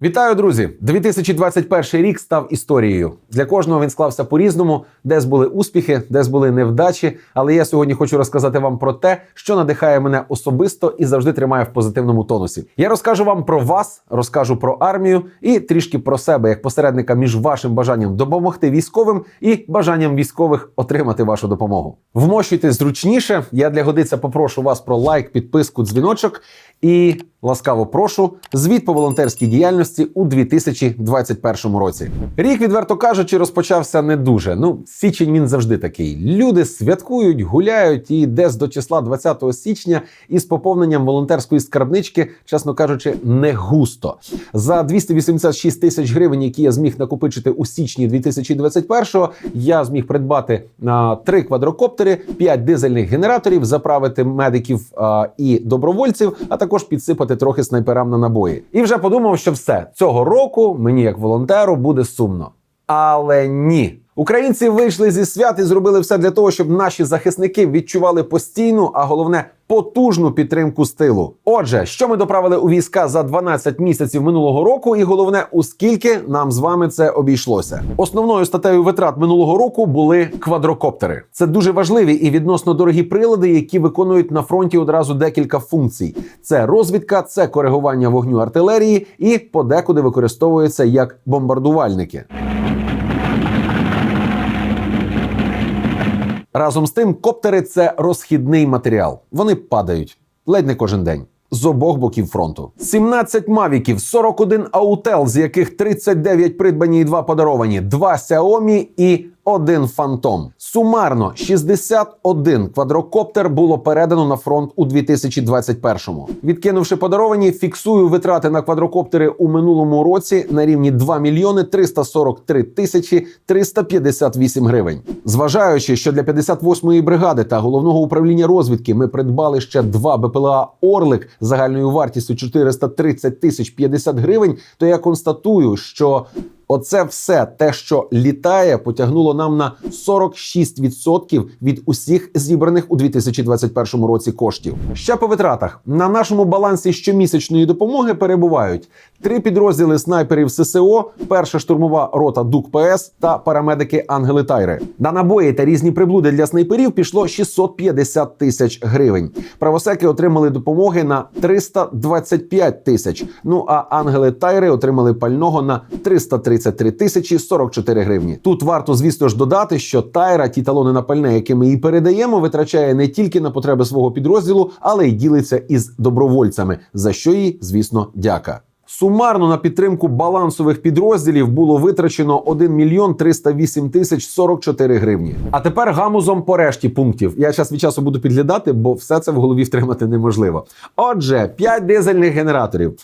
Вітаю, друзі! 2021 рік став історією. Для кожного він склався по-різному, десь були успіхи, десь були невдачі. Але я сьогодні хочу розказати вам про те, що надихає мене особисто і завжди тримає в позитивному тонусі. Я розкажу вам про вас, розкажу про армію і трішки про себе, як посередника між вашим бажанням допомогти військовим і бажанням військових отримати вашу допомогу. Вмощуйтесь зручніше, я для годиця попрошу вас про лайк, підписку, дзвіночок і ласкаво прошу звіт по волонтерській діяльності у 2021 році. Рік, відверто кажучи, розпочався не дуже. Січень він завжди такий. Люди святкують, гуляють і десь до числа 20 січня із поповненням волонтерської скарбнички, чесно кажучи, не густо. За 286 тисяч гривень, які я зміг накопичити у січні 2021-го, я зміг придбати 3 квадрокоптери, 5 дизельних генераторів, заправити медиків і добровольців, а також підсипати трохи снайперам на набої. І вже подумав, що все, цього року мені як волонтеру буде сумно. Але ні. Українці вийшли зі свят і зробили все для того, щоб наші захисники відчували постійну, а головне потужну підтримку з тилу. Отже, що ми доправили у війська за 12 місяців минулого року і головне, у скільки нам з вами це обійшлося. Основною статтею витрат минулого року були квадрокоптери. Це дуже важливі і відносно дорогі прилади, які виконують на фронті одразу декілька функцій. Це розвідка, це коригування вогню артилерії і подекуди використовуються як бомбардувальники. Разом з тим, коптери – це розхідний матеріал. Вони падають. Ледь не кожен день. З обох боків фронту. 17 мавіків, 41 аутел, з яких 39 придбані і 2 подаровані, 2 Xiaomi і 1 Phantom. Сумарно 61 квадрокоптер було передано на фронт у 2021-му. Відкинувши подаровані, фіксую витрати на квадрокоптери у минулому році на рівні 2 мільйони 343 тисячі 358 гривень. Зважаючи, що для 58-ї бригади та головного управління розвідки ми придбали ще 2 БПЛА «Орлик» загальною вартістю 430 тисяч 50 гривень, то я констатую, що оце все те, що літає, потягнуло нам на 46% від усіх зібраних у 2021 році коштів. Ще по витратах. На нашому балансі щомісячної допомоги перебувають 3 підрозділи снайперів ССО, 1-ша штурмова рота ДУК-ПС та парамедики Ангели Тайри. На набої та різні приблуди для снайперів пішло 650 тисяч гривень. Правосеки отримали допомоги на 325 тисяч. А Ангели Тайри отримали пального на 333 тисячі 44 гривні. Тут варто, звісно ж, додати, що Тайра ті талони на пальне, які ми їй передаємо, витрачає не тільки на потреби свого підрозділу, але й ділиться із добровольцями, за що їй, звісно, дяка. Сумарно на підтримку балансових підрозділів було витрачено 1 мільйон 308 тисяч 44 гривні. А тепер гамузом по решті пунктів. Я час від часу буду підглядати, бо все це в голові втримати неможливо. Отже, 5 дизельних генераторів,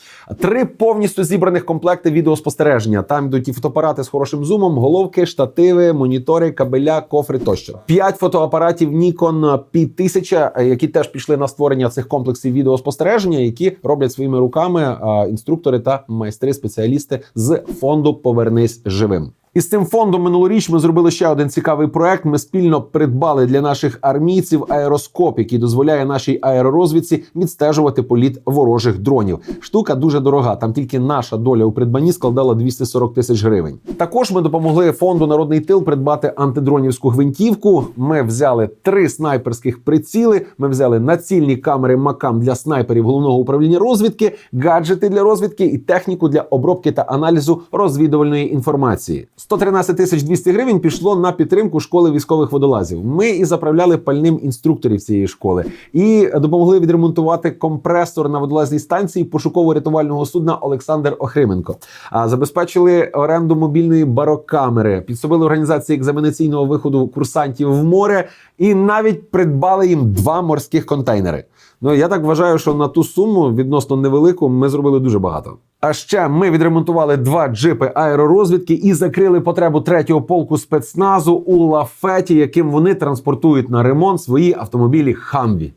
3 повністю зібраних комплекти відеоспостереження. Там йдуть і фотоапарати з хорошим зумом, головки, штативи, монітори, кабеля, кофри тощо. 5 фотоапаратів Nikon P1000, які теж пішли на створення цих комплексів відеоспостереження, які роблять своїми руками інструктори та майстри-спеціалісти з фонду «Повернись живим». І з цим фондом минулоріч ми зробили ще один цікавий проект. Ми спільно придбали для наших армійців аероскоп, який дозволяє нашій аеророзвідці відстежувати політ ворожих дронів. Штука дуже дорога, там тільки наша доля у придбанні складала 240 тисяч гривень. Також ми допомогли фонду «Народний тил» придбати антидронівську гвинтівку. Ми взяли 3 снайперських приціли, ми взяли націльні камери МАКАМ для снайперів головного управління розвідки, гаджети для розвідки і техніку для обробки та аналізу розвідувальної інформації. 113 тисяч 200 гривень пішло на підтримку школи військових водолазів. Ми і заправляли пальним інструкторів цієї школи. І допомогли відремонтувати компресор на водолазній станції пошуково-рятувального судна «Олександр Охрименко». Забезпечили оренду мобільної барокамери, підсобили організації екзаменаційного виходу курсантів в море і навіть придбали їм 2 морських контейнери. Я так вважаю, що на ту суму, відносно невелику, ми зробили дуже багато. А ще ми відремонтували 2 джипи аеророзвідки і закрили потребу 3-го полку спецназу у лафеті, яким вони транспортують на ремонт свої автомобілі «Хамві».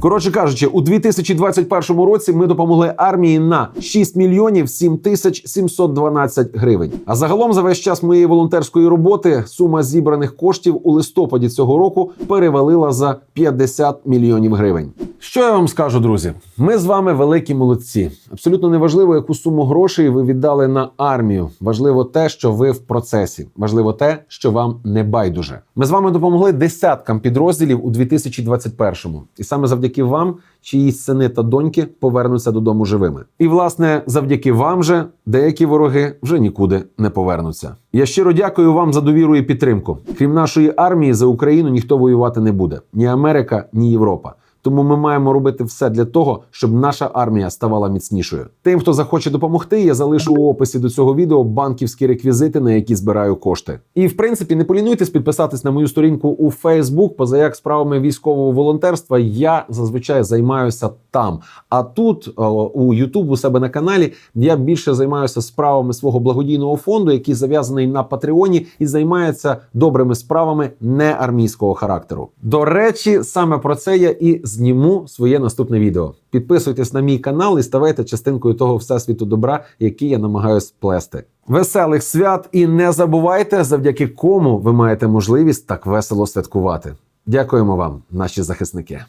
Коротше кажучи, у 2021 році ми допомогли армії на 6 мільйонів 7 тисяч 712 гривень. А загалом за весь час моєї волонтерської роботи сума зібраних коштів у листопаді цього року перевалила за 50 мільйонів гривень. Що я вам скажу, друзі? Ми з вами великі молодці. Абсолютно неважливо, яку суму грошей ви віддали на армію. Важливо те, що ви в процесі. Важливо те, що вам не байдуже. Ми з вами допомогли десяткам підрозділів у 2021-му. І саме завдяки вам чиїсь сини та доньки повернуться додому живими. І, власне, завдяки вам же деякі вороги вже нікуди не повернуться. Я щиро дякую вам за довіру і підтримку. Крім нашої армії, за Україну ніхто воювати не буде. Ні Америка, ні Європа. Тому ми маємо робити все для того, щоб наша армія ставала міцнішою. Тим, хто захоче допомогти, я залишу у описі до цього відео банківські реквізити, на які збираю кошти. І, в принципі, не полінуйтесь підписатись на мою сторінку у Facebook, позаяк справами військового волонтерства я зазвичай займаюся там. А тут, у YouTube, у себе на каналі, я більше займаюся справами свого благодійного фонду, який зав'язаний на Патреоні і займається добрими справами не армійського характеру. До речі, саме про це я і зніму своє наступне відео. Підписуйтесь на мій канал і ставайте частинкою того всесвіту добра, який я намагаюсь плести. Веселих свят і не забувайте, завдяки кому ви маєте можливість так весело святкувати. Дякуємо вам, наші захисники.